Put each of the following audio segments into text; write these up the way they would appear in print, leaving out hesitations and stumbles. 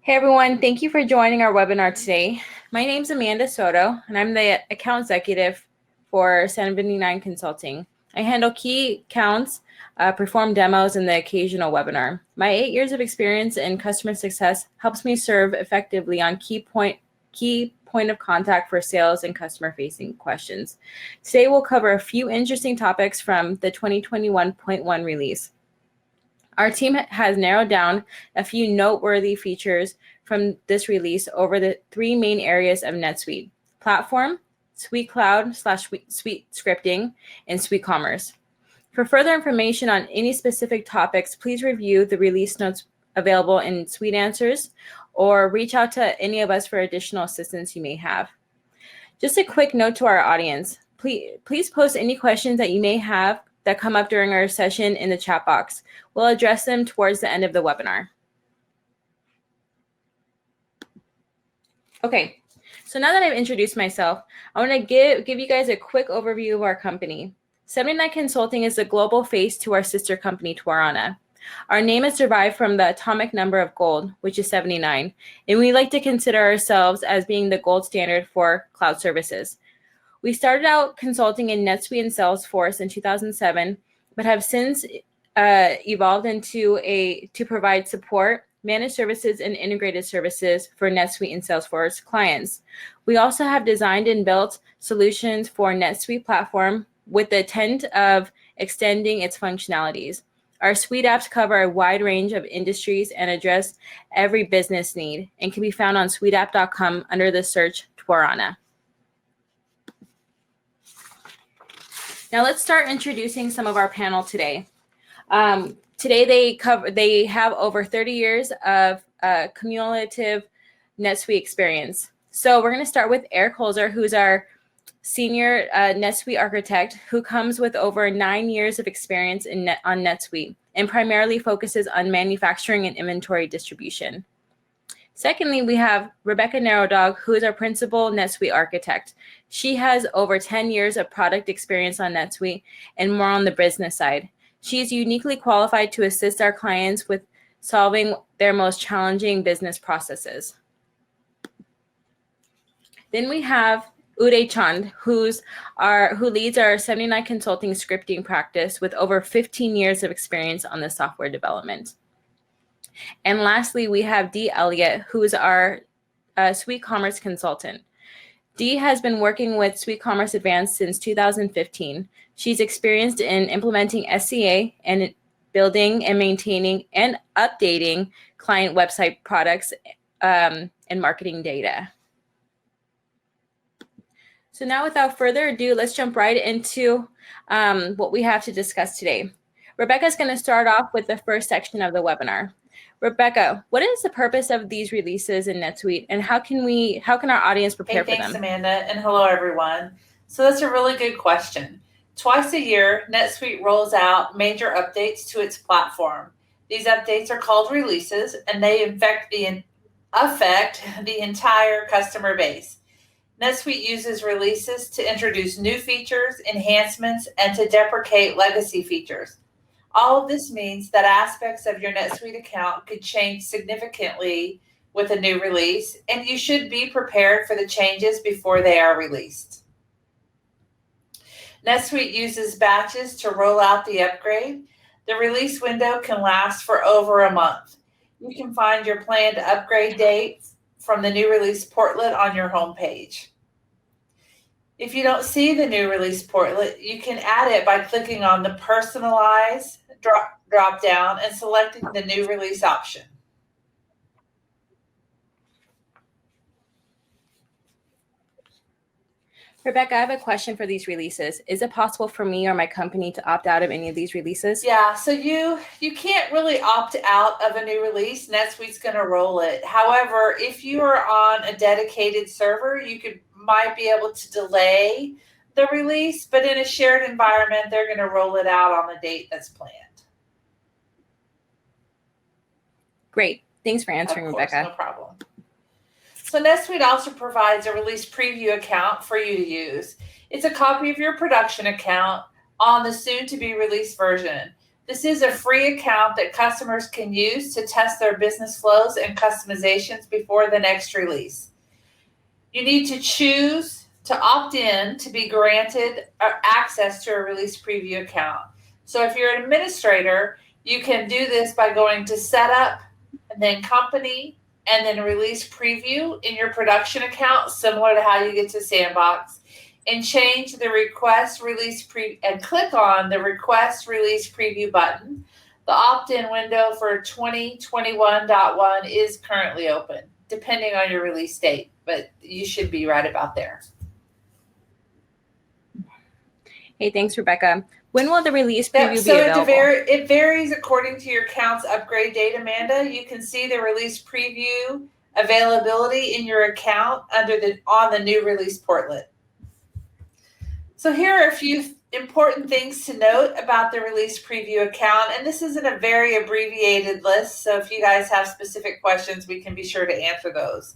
Hey everyone, thank you for joining our webinar today. My name is Amanda Soto, and I'm the account executive for 759 Consulting. I handle key accounts, perform demos, and the occasional webinar. My 8 years of experience in customer success helps me serve effectively on key point of contact for sales and customer-facing questions. Today we'll cover a few interesting topics from the 2021.1 release. Our team has narrowed down a few noteworthy features from this release over the three main areas of NetSuite: platform, Suite Cloud / Suite Scripting, and Suite Commerce. For further information on any specific topics, please review the release notes available in Suite Answers or reach out to any of us for additional assistance you may have. Just a quick note to our audience. Please post any questions that you may have that come up during our session in the chat box. We'll address them towards the end of the webinar. Okay, so now that I've introduced myself, I want to give you guys a quick overview of our company. 79 Consulting is the global face to our sister company, Twarana. Our name is derived from the atomic number of gold, which is 79, and we like to consider ourselves as being the gold standard for cloud services. We started out consulting in NetSuite and Salesforce in 2007, but have since evolved to provide support, managed services, and integrated services for NetSuite and Salesforce clients. We also have designed and built solutions for NetSuite platform with the intent of extending its functionalities. Our suite apps cover a wide range of industries and address every business need and can be found on suiteapp.com under the search Twarana. Now let's start introducing some of our panel today. Today they have over 30 years of cumulative NetSuite experience. So we're going to start with Eric Holzer, who's our senior NetSuite architect, who comes with over 9 years of experience on NetSuite and primarily focuses on manufacturing and inventory distribution. Secondly, we have Rebecca Narrowdog, who is our principal NetSuite architect. She has over 10 years of product experience on NetSuite and more on the business side. She is uniquely qualified to assist our clients with solving their most challenging business processes. Then we have Uday Chand, who leads our 79 Consulting scripting practice with over 15 years of experience on the software development. And lastly, we have Dee Elliott, who is our Suite Commerce consultant. Dee has been working with Suite Commerce Advanced since 2015. She's experienced in implementing SCA and building and maintaining and updating client website products and marketing data. So now, without further ado, let's jump right into what we have to discuss today. Rebecca is going to start off with the first section of the webinar. Rebecca, what is the purpose of these releases in NetSuite, and how can our audience prepare for them? Thanks, Amanda, and hello, everyone. So that's a really good question. Twice a year, NetSuite rolls out major updates to its platform. These updates are called releases, and they affect the entire customer base. NetSuite uses releases to introduce new features, enhancements, and to deprecate legacy features. All of this means that aspects of your NetSuite account could change significantly with a new release, and you should be prepared for the changes before they are released. NetSuite uses batches to roll out the upgrade. The release window can last for over a month. You can find your planned upgrade date from the new release portlet on your homepage. If you don't see the new release portlet, you can add it by clicking on the Personalize drop down and selecting the new release option. Rebecca, I have a question for these releases. Is it possible for me or my company to opt out of any of these releases? Yeah, so you can't really opt out of a new release. NetSuite's going to roll it. However, if you are on a dedicated server, you might be able to delay the release, but in a shared environment, they're going to roll it out on the date that's planned. Great. Thanks for answering, Of course, Rebecca. No problem. So NetSuite also provides a release preview account for you to use. It's a copy of your production account on the soon-to-be released version. This is a free account that customers can use to test their business flows and customizations before the next release. You need to choose to opt in to be granted access to a release preview account. So if you're an administrator, you can do this by going to Setup and then Company and then Release Preview in your production account, similar to how you get to Sandbox, and change the Request Release Preview and click on the Request Release Preview button. The opt-in window for 2021.1 is currently open, depending on your release date, but you should be right about there. Hey, thanks, Rebecca. When will the release preview be available? It varies according to your account's upgrade date, Amanda. You can see the release preview availability in your account on the new release portlet. So here are a few important things to note about the release preview account, and this isn't a very abbreviated list, so if you guys have specific questions, we can be sure to answer those.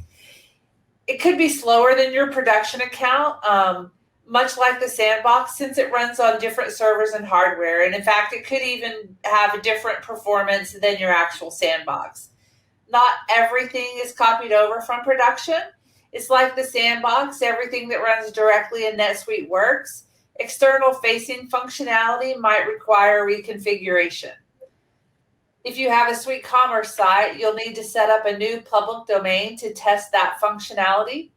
It could be slower than your production account, much like the Sandbox, since it runs on different servers and hardware, and in fact, it could even have a different performance than your actual Sandbox. Not everything is copied over from production. It's like the Sandbox, everything that runs directly in NetSuite works. External facing functionality might require reconfiguration. If you have a Suite Commerce site, you'll need to set up a new public domain to test that functionality.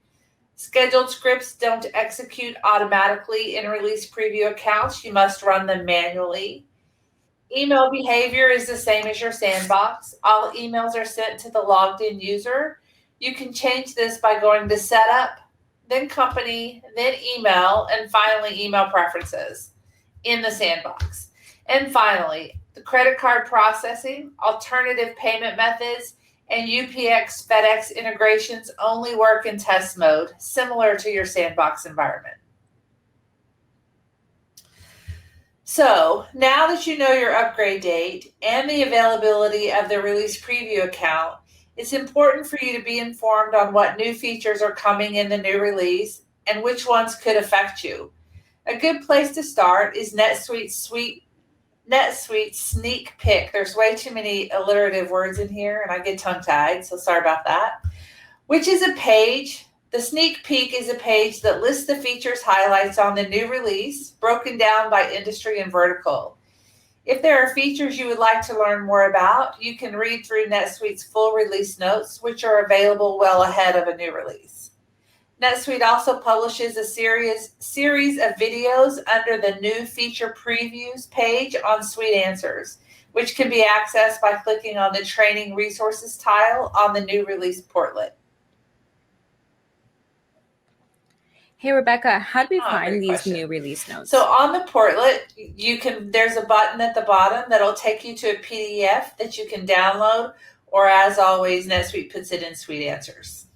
Scheduled scripts don't execute automatically in release preview accounts. You must run them manually. Email behavior is the same as your Sandbox. All emails are sent to the logged in user. You can change this by going to Setup, then Company, then Email, and finally Email Preferences in the Sandbox. And finally, the credit card processing, alternative payment methods, and UPX FedEx integrations only work in test mode, similar to your Sandbox environment. So now that you know your upgrade date and the availability of the release preview account, it's important for you to be informed on what new features are coming in the new release and which ones could affect you. A good place to start is NetSuite Sneak Peek. There's way too many alliterative words in here, and I get tongue-tied, so sorry about that. Which is a page. The sneak peek is a page that lists the features highlights on the new release, broken down by industry and vertical. If there are features you would like to learn more about, you can read through NetSuite's full release notes, which are available well ahead of a new release. NetSuite also publishes a series of videos under the new feature previews page on Suite Answers, which can be accessed by clicking on the Training Resources tile on the new release portlet. Hey, Rebecca, how do we find these new release notes? So on the portlet, there's a button at the bottom that'll take you to a PDF that you can download, or as always, NetSuite puts it in Suite Answers.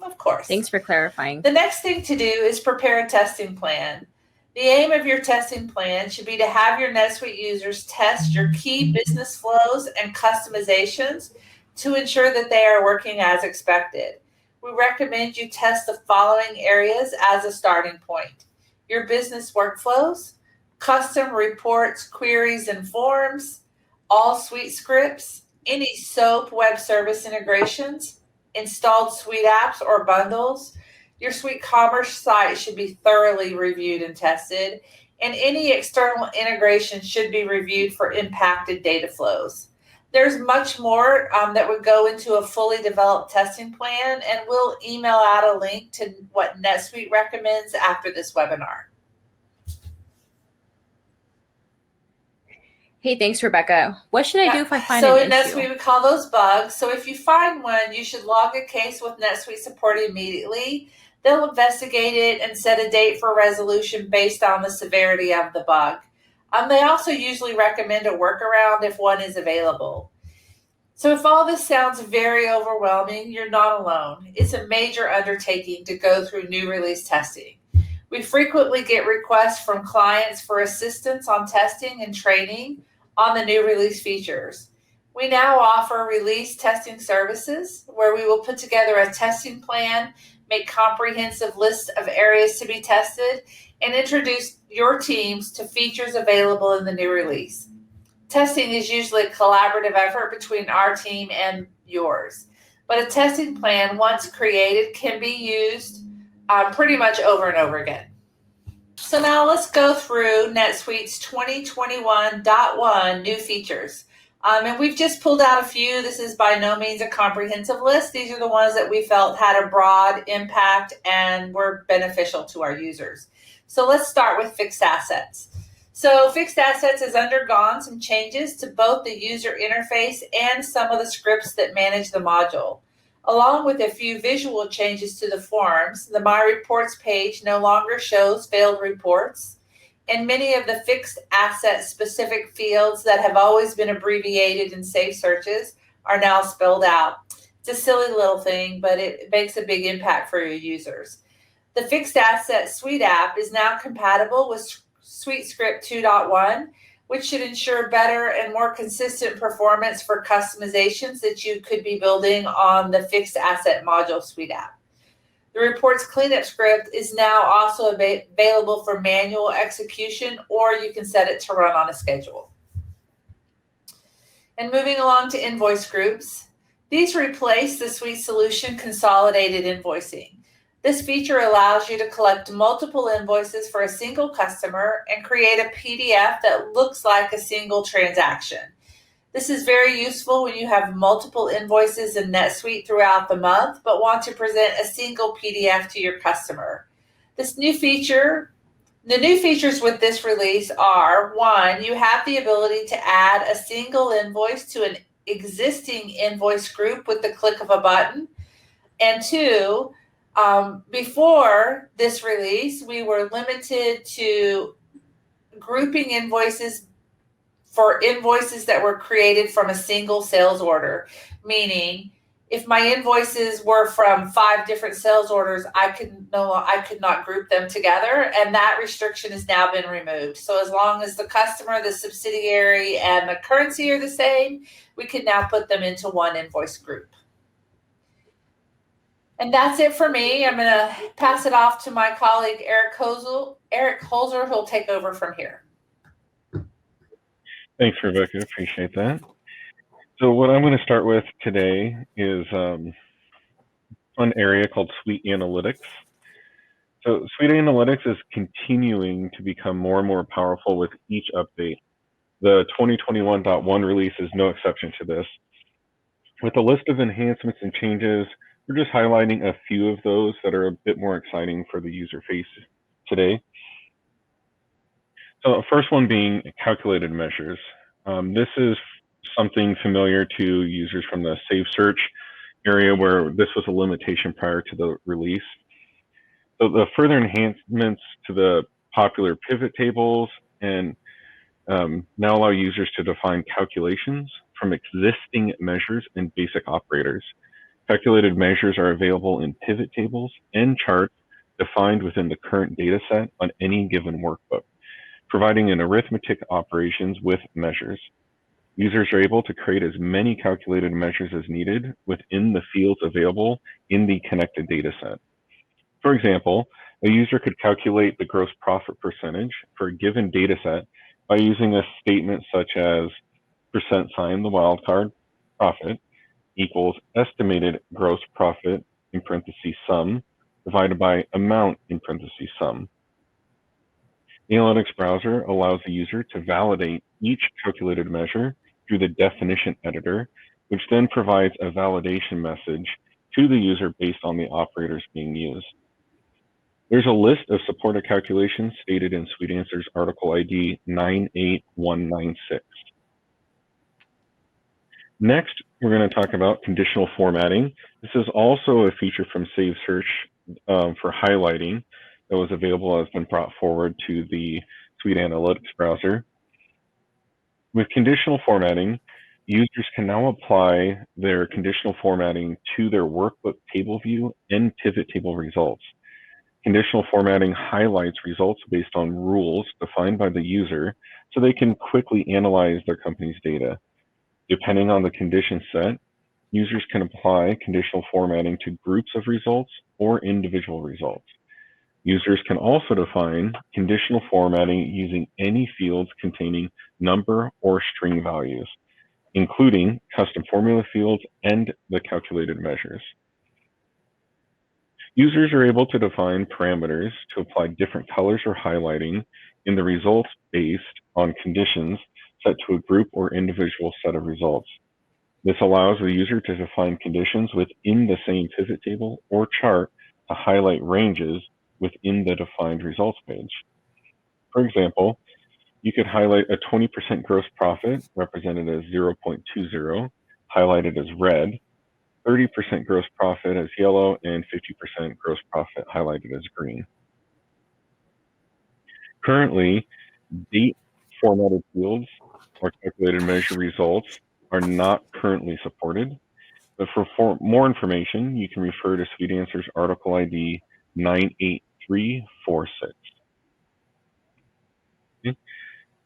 Of course. Thanks for clarifying. The next thing to do is prepare a testing plan. The aim of your testing plan should be to have your NetSuite users test your key business flows and customizations to ensure that they are working as expected. We recommend you test the following areas as a starting point: your business workflows, custom reports, queries, and forms, all Suite scripts, any SOAP web service integrations, installed Suite apps or bundles. Your Suite Commerce site should be thoroughly reviewed and tested, and any external integration should be reviewed for impacted data flows. There's much more that would go into a fully developed testing plan, and we'll email out a link to what NetSuite recommends after this webinar. Hey, thanks, Rebecca. What should I do if I find an issue? So in NetSuite, we call those bugs. So if you find one, you should log a case with NetSuite support immediately. They'll investigate it and set a date for resolution based on the severity of the bug. They also usually recommend a workaround if one is available. So if all this sounds very overwhelming, you're not alone. It's a major undertaking to go through new release testing. We frequently get requests from clients for assistance on testing and training on the new release features. We now offer release testing services where we will put together a testing plan, make comprehensive lists of areas to be tested, and introduce your teams to features available in the new release. Testing is usually a collaborative effort between our team and yours, but a testing plan, once created, can be used pretty much over and over again. So now let's go through NetSuite's 2021.1 new features. And we've just pulled out a few. This is by no means a comprehensive list. These are the ones that we felt had a broad impact and were beneficial to our users. So let's start with fixed assets. So fixed assets has undergone some changes to both the user interface and some of the scripts that manage the module. Along with a few visual changes to the forms, the My Reports page no longer shows failed reports, and many of the fixed asset specific fields that have always been abbreviated in safe searches are now spelled out. It's a silly little thing, but it makes a big impact for your users. The Fixed Asset Suite app is now compatible with SuiteScript 2.1, which should ensure better and more consistent performance for customizations that you could be building on the Fixed Asset Module Suite app. The reports cleanup script is now also available for manual execution, or you can set it to run on a schedule. And moving along to invoice groups, these replace the Suite Solution Consolidated Invoicing. This feature allows you to collect multiple invoices for a single customer and create a PDF that looks like a single transaction. This is very useful when you have multiple invoices in NetSuite throughout the month, but want to present a single PDF to your customer. The new features with this release are: one, you have the ability to add a single invoice to an existing invoice group with the click of a button. And two, before this release, we were limited to grouping invoices for invoices that were created from a single sales order, meaning if my invoices were from 5 different sales orders, I could not group them together, and that restriction has now been removed. So as long as the customer, the subsidiary, and the currency are the same, we can now put them into one invoice group. And that's it for me. I'm going to pass it off to my colleague, Eric Holzer, who'll take over from here. Thanks, Rebecca. Appreciate that. So what I'm going to start with today is an area called Suite Analytics. So Suite Analytics is continuing to become more and more powerful with each update. The 2021.1 release is no exception to this. With a list of enhancements and changes, we're just highlighting a few of those that are a bit more exciting for the user face today. So the first one being calculated measures. This is something familiar to users from the Save Search area, where this was a limitation prior to the release. So the further enhancements to the popular pivot tables and now allow users to define calculations from existing measures and basic operators. Calculated measures are available in pivot tables and charts defined within the current data set on any given workbook, providing an arithmetic operations with measures. Users are able to create as many calculated measures as needed within the fields available in the connected data set. For example, a user could calculate the gross profit percentage for a given data set by using a statement such as %, the wildcard, profit, equals estimated gross profit, in parentheses sum, divided by amount, in parentheses sum. The Analytics browser allows the user to validate each calculated measure through the definition editor, which then provides a validation message to the user based on the operators being used. There's a list of supported calculations stated in Suite Answers article ID 98196. Next, we're going to talk about conditional formatting. This is also a feature from Save Search for highlighting that was available, has been brought forward to the Suite Analytics browser. With conditional formatting, users can now apply their conditional formatting to their workbook table view and pivot table results. Conditional formatting highlights results based on rules defined by the user so they can quickly analyze their company's data. Depending on the condition set, users can apply conditional formatting to groups of results or individual results. Users can also define conditional formatting using any fields containing number or string values, including custom formula fields and the calculated measures. Users are able to define parameters to apply different colors or highlighting in the results based on conditions set to a group or individual set of results. This allows the user to define conditions within the same pivot table or chart to highlight ranges within the defined results page. For example, you could highlight a 20% gross profit, represented as 0.20, highlighted as red, 30% gross profit as yellow, and 50% gross profit highlighted as green. Currently, date formatted fields or calculated measure results are not currently supported, but for more information, you can refer to SuiteAnswer's article ID 98346. Okay.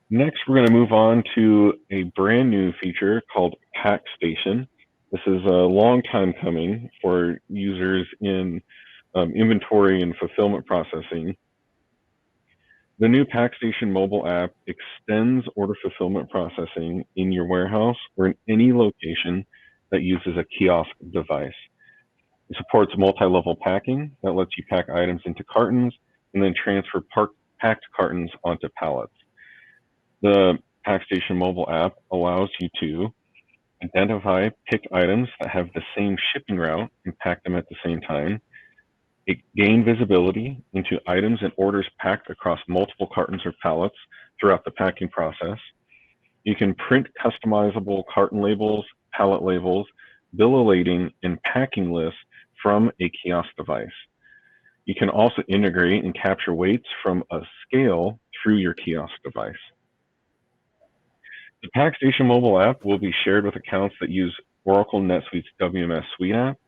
Next, we're going to move on to a brand new feature called Pack Station. This is a long time coming for users in inventory and fulfillment processing. The new PackStation mobile app extends order fulfillment processing in your warehouse or in any location that uses a kiosk device. It supports multi-level packing that lets you pack items into cartons and then transfer packed cartons onto pallets. The PackStation mobile app allows you to identify picked items that have the same shipping route and pack them at the same time. It gain visibility into items and orders packed across multiple cartons or pallets throughout the packing process. You can print customizable carton labels, pallet labels, bill of lading, and packing lists from a kiosk device. You can also integrate and capture weights from a scale through your kiosk device. The PackStation mobile app will be shared with accounts that use Oracle NetSuite's WMS Suite app.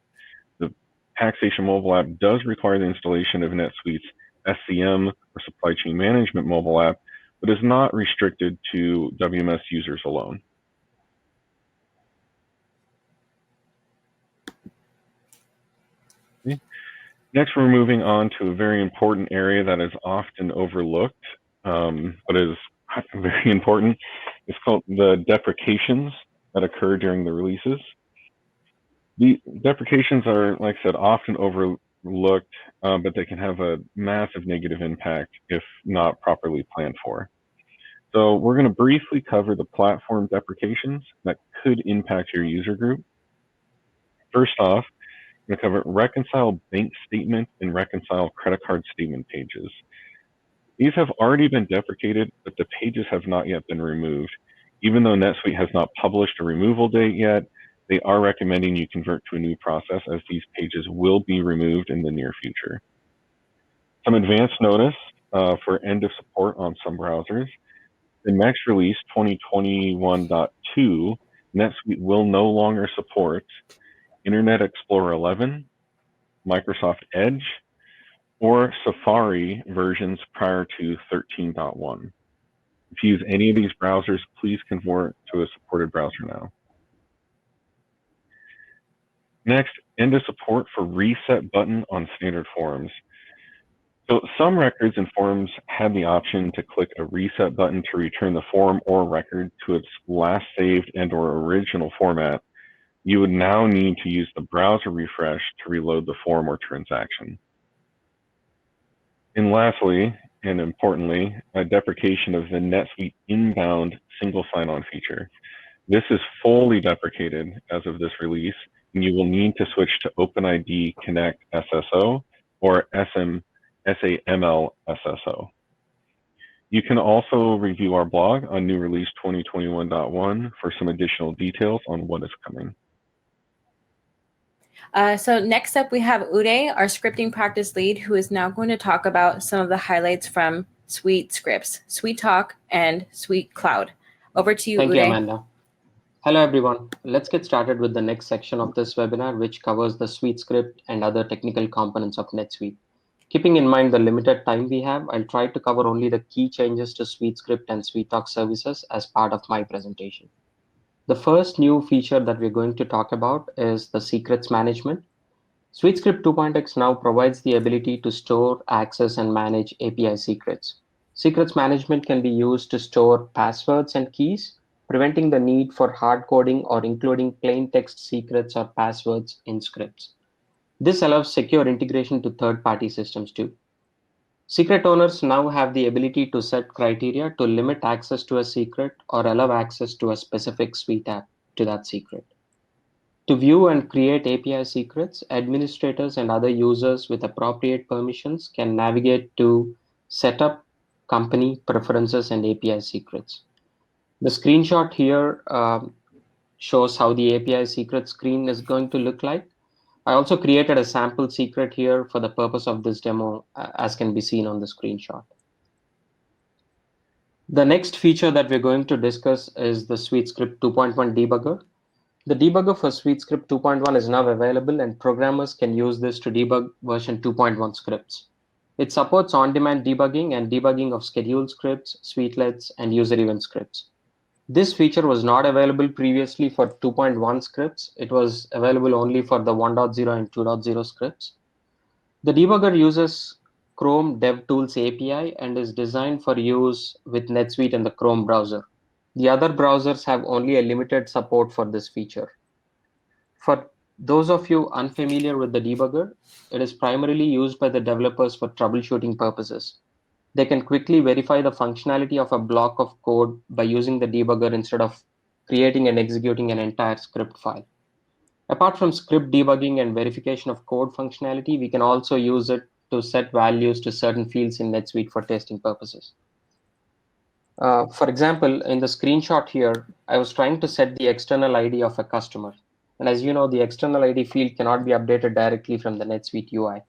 The PackStation mobile app does require the installation of NetSuite's SCM or Supply Chain Management mobile app, but is not restricted to WMS users alone. Okay. Next, we're moving on to a very important area that is often overlooked, but is very important. It's called the deprecations that occur during the releases. The deprecations are, like I said, often overlooked, but they can have a massive negative impact if not properly planned for. So we're going to briefly cover the platform deprecations that could impact your user group. First off, we're going to cover reconcile bank statement and reconcile credit card statement pages. These have already been deprecated, but the pages have not yet been removed. Even though NetSuite has not published a removal date yet, they are recommending you convert to a new process, as these pages will be removed in the near future. Some advance notice for end of support on some browsers. The next release, 2021.2, NetSuite will no longer support Internet Explorer 11, Microsoft Edge, or Safari versions prior to 13.1. If you use any of these browsers, please convert to a supported browser now. Next, end of support for reset button on standard forms. So some records and forms had the option to click a reset button to return the form or record to its last saved and or original format. You would now need to use the browser refresh to reload the form or transaction. And lastly, and importantly, a deprecation of the NetSuite inbound single sign-on feature. This is fully deprecated as of this release, and you will need to switch to OpenID Connect SSO or SAML SSO. You can also review our blog on new release 2021.1 for some additional details on what is coming. So next up, we have Uday, our scripting practice lead, who is now going to talk about some of the highlights from Suite Scripts, Suite Talk, and Suite Cloud. Over to you, Uday. Thank you, Amanda. Hello, everyone. Let's get started with the next section of this webinar, which covers the Suite Script and other technical components of NetSuite. Keeping in mind the limited time we have, I'll try to cover only the key changes to Suite Script and Suite Talk services as part of my presentation. The first new feature that we're going to talk about is the secrets management. SuiteScript 2.x now provides the ability to store, access, and manage API secrets. Secrets management can be used to store passwords and keys, preventing the need for hard coding or including plain text secrets or passwords in scripts. This allows secure integration to third-party systems too. Secret owners now have the ability to set criteria to limit access to a secret or allow access to a specific Suite app to that secret. To view and create API secrets, administrators and other users with appropriate permissions can navigate to Setup, Company, Preferences, and API Secrets. The screenshot here shows how the API secret screen is going to look like. I also created a sample secret here for the purpose of this demo, as can be seen on the screenshot. The next feature that we're going to discuss is the SuiteScript 2.1 debugger. The debugger for SuiteScript 2.1 is now available, and programmers can use this to debug version 2.1 scripts. It supports on-demand debugging and debugging of scheduled scripts, Suitelets, and user event scripts. This feature was not available previously for 2.1 scripts. It was available only for the 1.0 and 2.0 scripts. The debugger uses Chrome DevTools API and is designed for use with NetSuite and the Chrome browser. The other browsers have only a limited support for this feature. For those of you unfamiliar with the debugger, it is primarily used by the developers for troubleshooting purposes. They can quickly verify the functionality of a block of code by using the debugger instead of creating and executing an entire script file. Apart from script debugging and verification of code functionality, we can also use it to set values to certain fields in NetSuite for testing purposes. For example, in the screenshot here, I was trying to set the external ID of a customer. And as you know, the external ID field cannot be updated directly from the NetSuite UI.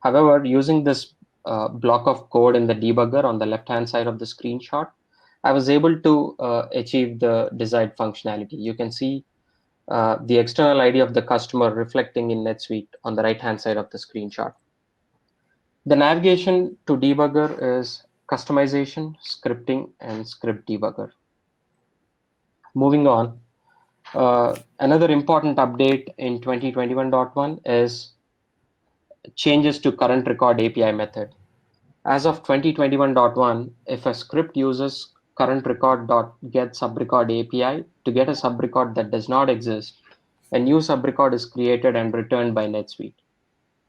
However, using this block of code in the debugger on the left-hand side of the screenshot, I was able to achieve the desired functionality. You can see the external ID of the customer reflecting in NetSuite on the right-hand side of the screenshot. The navigation to debugger is customization, scripting, and script debugger. Moving on, another important update in 2021.1 is changes to current record API method. As of 2021.1, if a script uses current record.get subrecord API to get a subrecord that does not exist, a new subrecord is created and returned by NetSuite.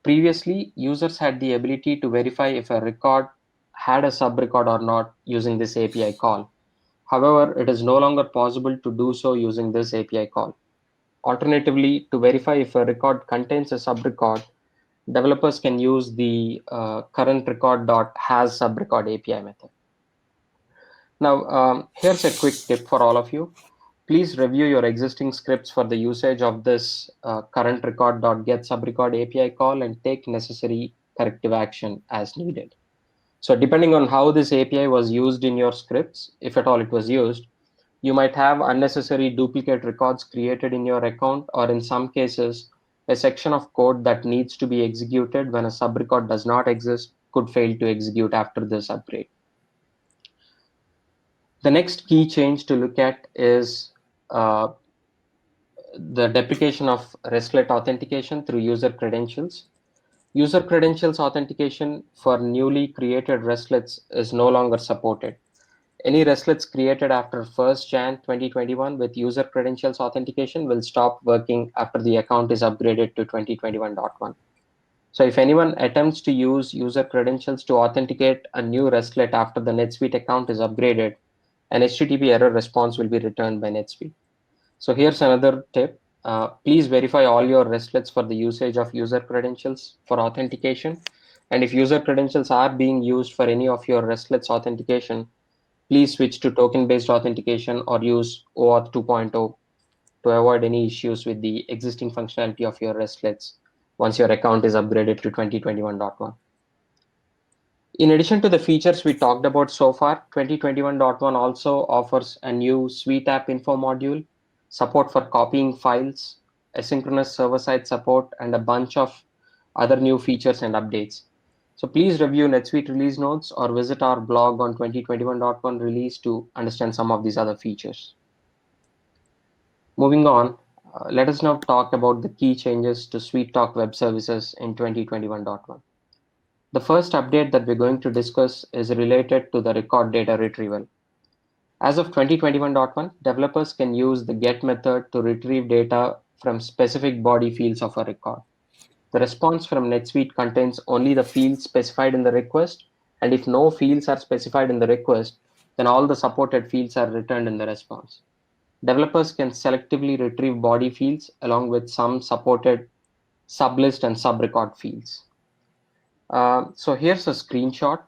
Previously, users had the ability to verify if a record had a subrecord or not using this API call. However, it is no longer possible to do so using this API call. Alternatively, to verify if a record contains a subrecord, developers can use the current record.has subrecord API method. Now, here's a quick tip for all of you. Please review your existing scripts for the usage of this current record.get subrecord API call and take necessary corrective action as needed. So depending on how this API was used in your scripts, if at all it was used, you might have unnecessary duplicate records created in your account, or in some cases, a section of code that needs to be executed when a subrecord does not exist could fail to execute after this upgrade. The next key change to look at is the deprecation of RESTlet authentication through user credentials. User credentials authentication for newly created RESTlets is no longer supported. Any RESTlets created after 1st Jan 2021 with user credentials authentication will stop working after the account is upgraded to 2021.1. So if anyone attempts to use user credentials to authenticate a new RESTlet after the NetSuite account is upgraded, an HTTP error response will be returned by NetSuite. So here's another tip. Please verify all your RESTlets for the usage of user credentials for authentication. And if user credentials are being used for any of your RESTlets authentication, please switch to token-based authentication or use OAuth 2.0 to avoid any issues with the existing functionality of your RESTlets once your account is upgraded to 2021.1. In addition to the features we talked about so far, 2021.1 also offers a new Suite App Info module, support for copying files, asynchronous server-side support, and a bunch of other new features and updates. So please review NetSuite release notes or visit our blog on 2021.1 release to understand some of these other features. Moving on, Let us now talk about the key changes to SuiteTalk Web Services in 2021.1. The first update that we're going to discuss is related to the record data retrieval. As of 2021.1, developers can use the get method to retrieve data from specific body fields of a record. The response from NetSuite contains only the fields specified in the request, and if no fields are specified in the request, then all the supported fields are returned in the response. Developers can selectively retrieve body fields along with some supported sublist and subrecord fields. So here's a screenshot.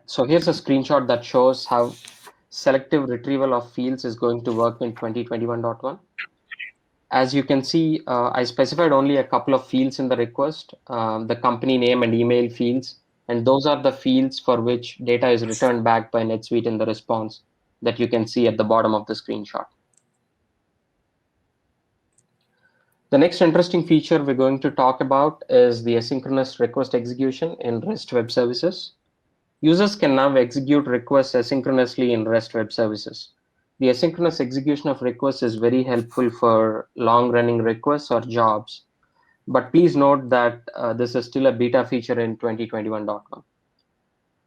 So here's a screenshot that shows how selective retrieval of fields is going to work in 2021.1. As you can see, I specified only a couple of fields in the request, the company name and email fields, and those are the fields for which data is returned back by NetSuite in the response that you can see at the bottom of the screenshot. The next interesting feature we're going to talk about is the asynchronous request execution in REST web services. Users can now execute requests asynchronously in REST web services. The asynchronous execution of requests is very helpful for long-running requests or jobs, but please note that this is still a beta feature in 2021.1.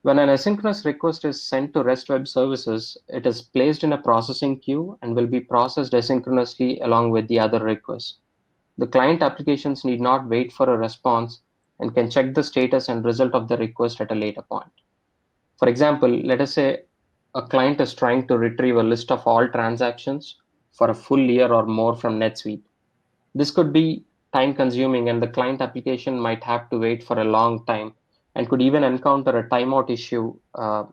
When an asynchronous request is sent to REST web services, it is placed in a processing queue and will be processed asynchronously along with the other requests. The client applications need not wait for a response and can check the status and result of the request at a later point. For example, let us say a client is trying to retrieve a list of all transactions for a full year or more from NetSuite. This could be time consuming, and the client application might have to wait for a long time and could even encounter a timeout issue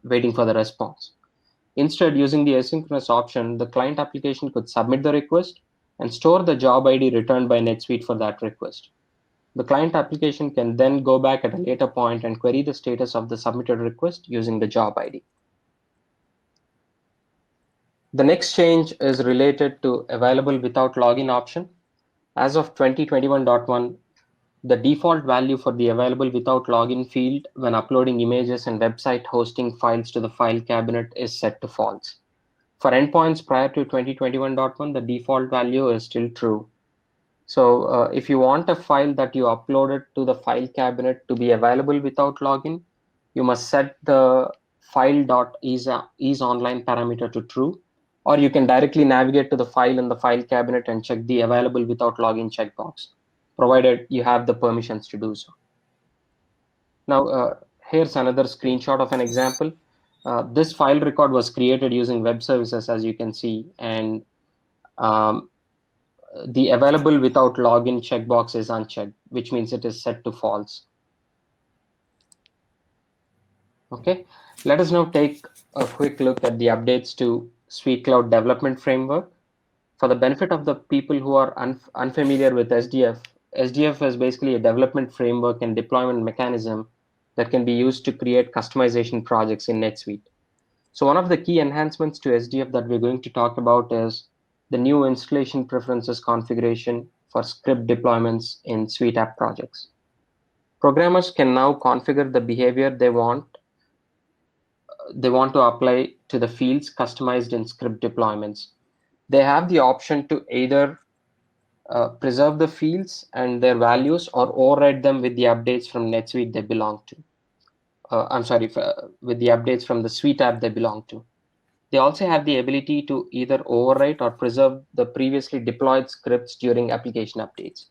waiting for the response. Instead, using the asynchronous option, the client application could submit the request and store the job ID returned by NetSuite for that request. The client application can then go back at a later point and query the status of the submitted request using the job ID. The next change is related to available without login option. As of 2021.1, the default value for the available without login field when uploading images and website hosting files to the file cabinet is set to false. For endpoints prior to 2021.1, the default value is still true. So if you want a file that you uploaded to the file cabinet to be available without login, you must set the file.isOnline parameter to true, or you can directly navigate to the file in the file cabinet and check the available without login checkbox, provided you have the permissions to do so. Now, here's another screenshot of an example. This file record was created using web services, as you can see, and the available without login checkbox is unchecked, which means it is set to false. Okay, let us now take a quick look at the updates to Suite Cloud Development Framework. For the benefit of the people who are unfamiliar with SDF, SDF is basically a development framework and deployment mechanism that can be used to create customization projects in NetSuite. So one of the key enhancements to SDF that we're going to talk about is the new installation preferences configuration for script deployments in Suite app projects. Programmers can now configure the behavior they want to apply to the fields customized in script deployments. They have the option to either preserve the fields and their values or override them with the updates from NetSuite they belong to. With the updates from the Suite app they belong to. They also have the ability to either overwrite or preserve the previously deployed scripts during application updates.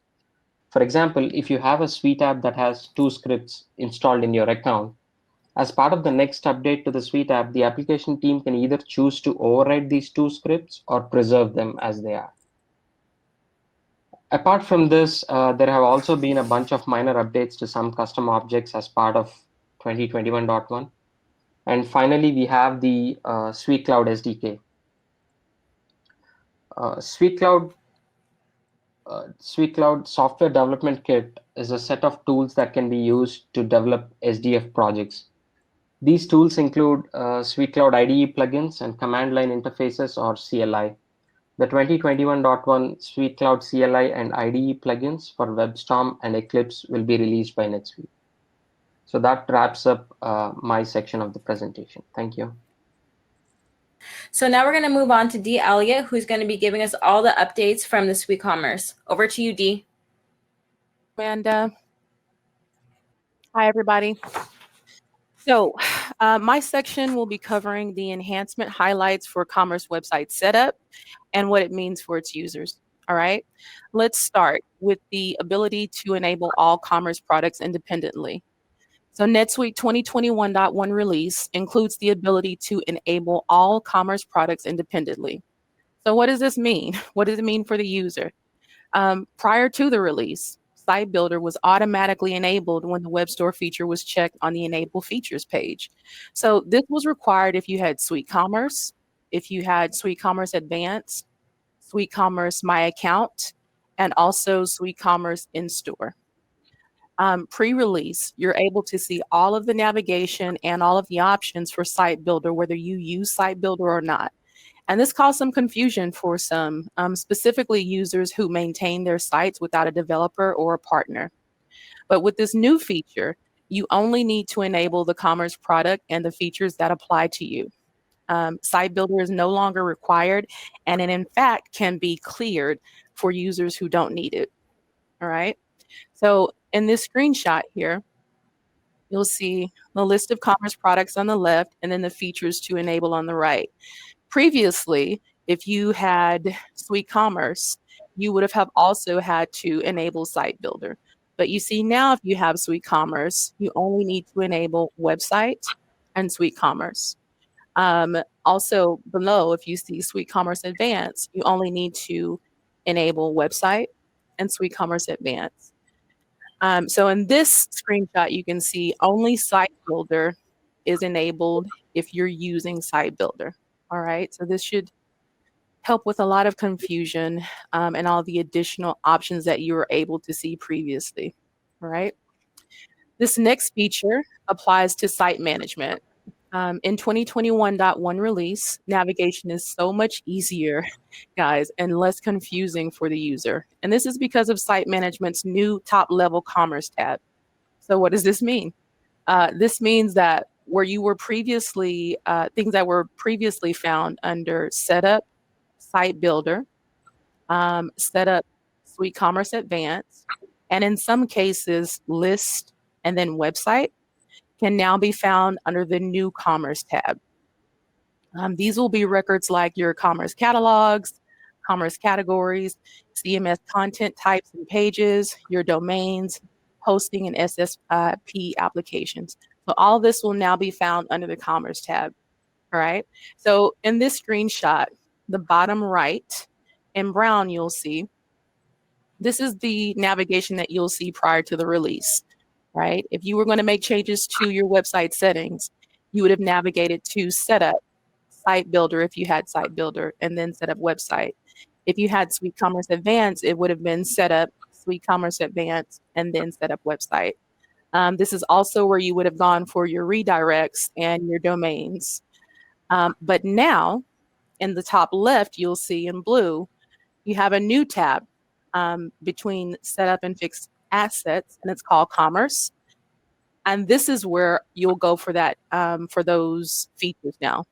For example, if you have a Suite app that has 2 scripts installed in your account, as part of the next update to the Suite app, the application team can either choose to override these 2 scripts or preserve them as they are. Apart from this, there have also been a bunch of minor updates to some custom objects as part of 2021.1. And finally, we have the Suite Cloud SDK. Suite Cloud Software Development Kit is a set of tools that can be used to develop SDF projects. These tools include Suite Cloud IDE plugins and command line interfaces, or CLI. The 2021.1 Suite Cloud CLI and IDE plugins for WebStorm and Eclipse will be released by NetSuite. So that wraps up my section of the presentation. Thank you. So now we're going to move on to Dee Elliott, who's going to be giving us all the updates from the SweetCommerce. Over to you, Dee. Amanda. Hi, everybody. So my section will be covering the enhancement highlights for commerce website setup and what it means for its users. All right, let's start with the ability to enable all commerce products independently. So NetSuite 2021.1 release includes the ability to enable all commerce products independently. So what does this mean? What does it mean for the user? Prior to the release, Site Builder was automatically enabled when the web store feature was checked on the Enable Features page. So this was required if you had SweetCommerce, if you had SweetCommerce Advanced, SweetCommerce My Account, and also SweetCommerce In-Store. Pre-release, you're able to see all of the navigation and all of the options for Site Builder, whether you use Site Builder or not. And this caused some confusion for some, specifically users who maintain their sites without a developer or a partner. But with this new feature, you only need to enable the commerce product and the features that apply to you. Site Builder is no longer required, and it in fact can be cleared for users who don't need it. All right. So in this screenshot here, you'll see the list of commerce products on the left and then the features to enable on the right. Previously, if you had SweetCommerce, you would have also had to enable Site Builder. But you see now, if you have SweetCommerce, you only need to enable website and SweetCommerce. Also below, if you see SweetCommerce Advanced, you only need to enable website and SweetCommerce Advanced. So in this screenshot, you can see only Site Builder is enabled if you're using Site Builder. All right, so this should help with a lot of confusion and all the additional options that you were able to see previously. All right. This next feature applies to site management. In 2021.1 release, navigation is so much easier, guys, and less confusing for the user. And this is because of site management's new top-level commerce tab. So what does this mean? This means that where you were previously, things that were previously found under Setup, Site Builder, Setup, SweetCommerce Advanced, and in some cases, List and then Website, can now be found under the new Commerce tab. These will be records like your commerce catalogs, commerce categories, CMS content types and pages, your domains, hosting and SSP applications. So all of this will now be found under the Commerce tab. All right. So in this screenshot, the bottom right in brown, you'll see this is the navigation that you'll see prior to the release. Right? If you were going to make changes to your website settings, you would have navigated to Setup, Site Builder if you had Site Builder, and then Setup Website. If you had SweetCommerce Advanced, it would have been Setup, SweetCommerce Advanced, and then Setup Website. This is also where you would have gone for your redirects and your domains. But now, in the top left, you'll see in blue, you have a new tab between Setup and Fixed Assets, and it's called Commerce. And this is where you'll go for that, for those features now.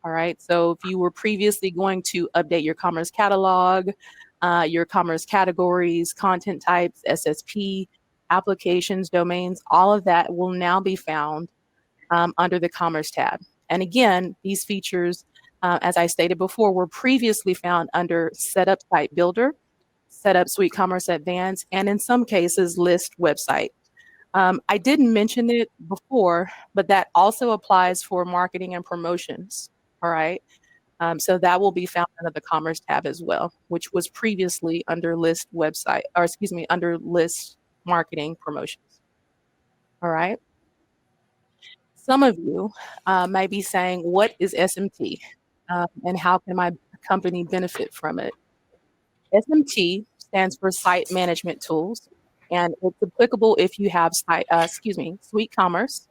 All right. So if you were previously going to update your commerce catalog, your commerce categories, content types, SSP, applications, domains, all of that will now be found under the Commerce tab. And again, these features, as I stated before, were previously found under Setup Site Builder, Setup SweetCommerce Advanced, and in some cases, List Website. I didn't mention it before, but that also applies for marketing and promotions. All right. So that will be found under the Commerce tab as well, which was previously under List Website, or excuse me, under List Marketing Promotions. All right. Some of you may be saying, what is SMT and how can my company benefit from it? SMT stands for Site Management Tools, and it's applicable if you have SweetCommerce,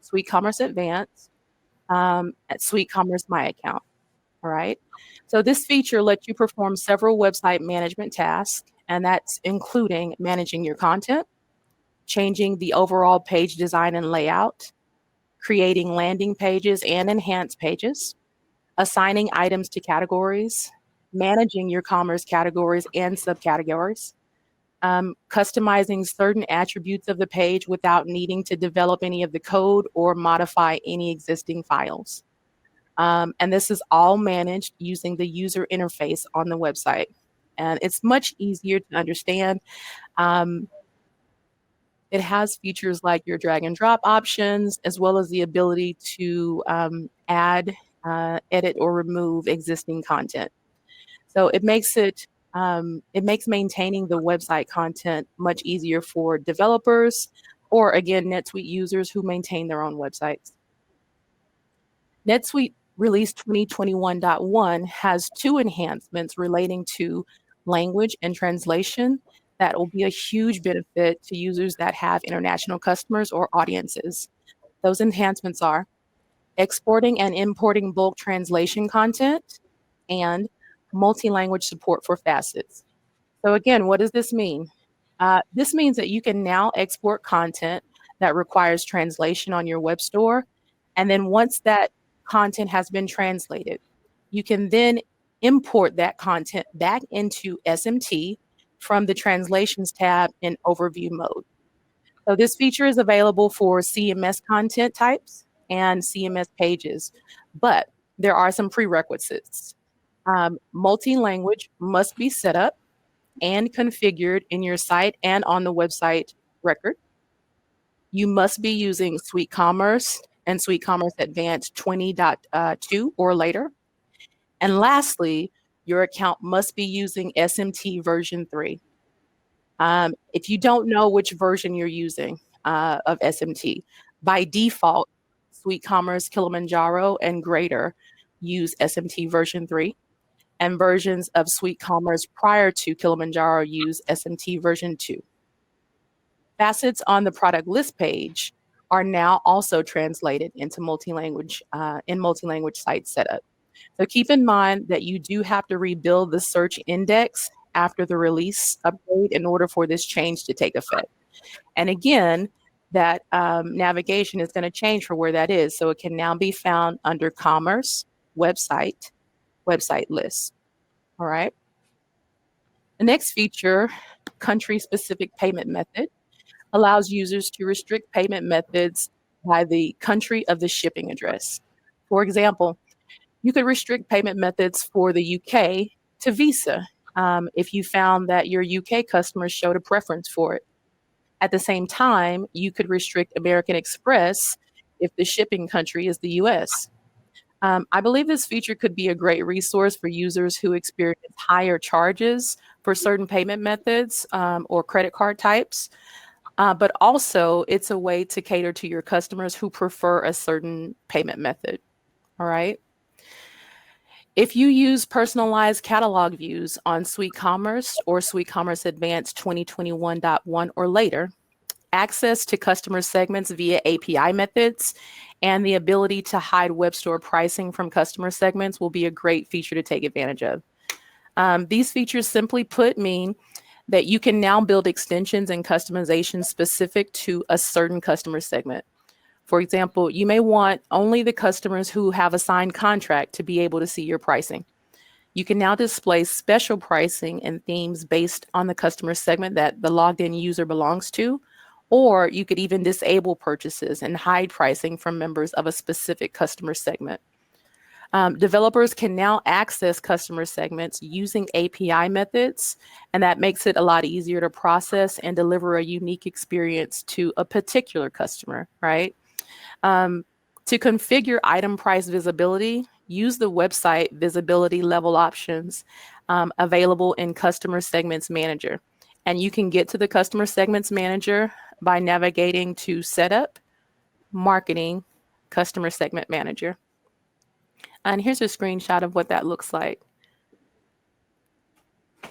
SweetCommerce Advanced, SweetCommerce My Account. All right. So this feature lets you perform several website management tasks, and that's including managing your content, changing the overall page design and layout, creating landing pages and enhanced pages, assigning items to categories, managing your commerce categories and subcategories, customizing certain attributes of the page without needing to develop any of the code or modify any existing files. And this is all managed using the user interface on the website. And it's much easier to understand. It has features like your drag and drop options, as well as the ability to add, edit, or remove existing content. So it makes maintaining the website content much easier for developers or, again, NetSuite users who maintain their own websites. NetSuite Release 2021.1 has 2 enhancements relating to language and translation that will be a huge benefit to users that have international customers or audiences. Those enhancements are exporting and importing bulk translation content and multi-language support for facets. So again, what does this mean? This means that you can now export content that requires translation on your web store. And then once that content has been translated, you can then import that content back into SMT from the Translations tab in Overview mode. So this feature is available for CMS content types and CMS pages, but there are some prerequisites. Multi-language must be set up and configured in your site and on the website record. You must be using Suite Commerce and Suite Commerce Advanced 20.2 or later. And lastly, your account must be using SMT version 3. If you don't know which version you're using of SMT, by default, Suite Commerce Kilimanjaro and greater use SMT version 3, and versions of Suite Commerce prior to Kilimanjaro use SMT version 2. Facets on the product list page are now also translated into multi-language in multi-language site setup. So keep in mind that you do have to rebuild the search index after the release update in order for this change to take effect. And again, that navigation is going to change for where that is. So it can now be found under Commerce, Website, Website Lists. All right. The next feature, country-specific payment method, allows users to restrict payment methods by the country of the shipping address. For example, you could restrict payment methods for the UK to Visa if you found that your UK customers showed a preference for it. At the same time, you could restrict American Express if the shipping country is the US. I believe this feature could be a great resource for users who experience higher charges for certain payment methods or credit card types, but also it's a way to cater to your customers who prefer a certain payment method. All right. If you use personalized catalog views on Suite Commerce or Suite Commerce Advanced 2021.1 or later, access to customer segments via API methods and the ability to hide web store pricing from customer segments will be a great feature to take advantage of. These features, simply put, mean that you can now build extensions and customizations specific to a certain customer segment. For example, you may want only the customers who have a signed contract to be able to see your pricing. You can now display special pricing and themes based on the customer segment that the logged in user belongs to, or you could even disable purchases and hide pricing from members of a specific customer segment. Developers can now access customer segments using API methods, and that makes it a lot easier to process and deliver a unique experience to a particular customer, right? To configure item price visibility, use the website visibility level options available in Customer Segments Manager. And you can get to the Customer Segments Manager by navigating to Setup, Marketing, Customer Segment Manager. And here's a screenshot of what that looks like,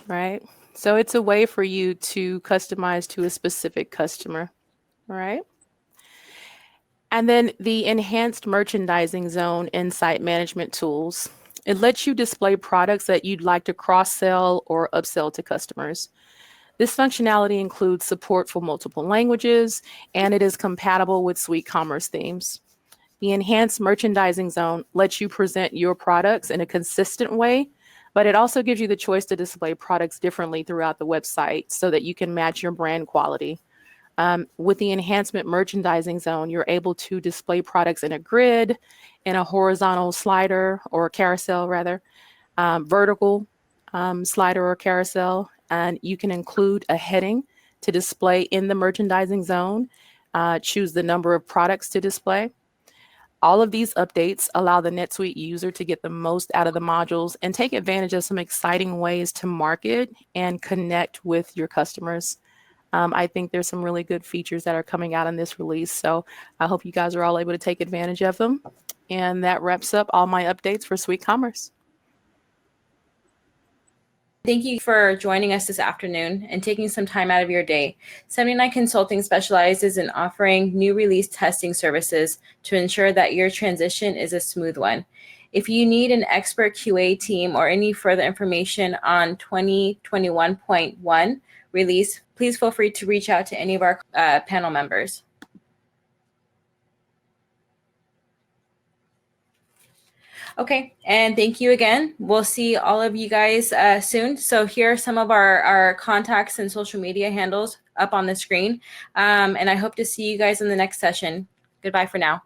right? So it's a way for you to customize to a specific customer, right? And then the enhanced merchandising zone in site management tools. It lets you display products that you'd like to cross-sell or upsell to customers. This functionality includes support for multiple languages, and it is compatible with Suite Commerce themes. The enhanced merchandising zone lets you present your products in a consistent way, but it also gives you the choice to display products differently throughout the website so that you can match your brand quality. With the enhancement merchandising zone, you're able to display products in a grid, in a horizontal slider or carousel rather, vertical slider or carousel, and you can include a heading to display in the merchandising zone. Choose the number of products to display. All of these updates allow the NetSuite user to get the most out of the modules and take advantage of some exciting ways to market and connect with your customers. I think there's some really good features that are coming out in this release, so I hope you guys are all able to take advantage of them. And that wraps up all my updates for Suite Commerce. Thank you for joining us this afternoon and taking some time out of your day. 79 Consulting specializes in offering new release testing services to ensure that your transition is a smooth one. If you need an expert QA team or any further information on 2021.1 release, please feel free to reach out to any of our panel members. Okay, and thank you again. We'll see all of you guys soon. So here are some of our contacts and social media handles up on the screen. And I hope to see you guys in the next session. Goodbye for now.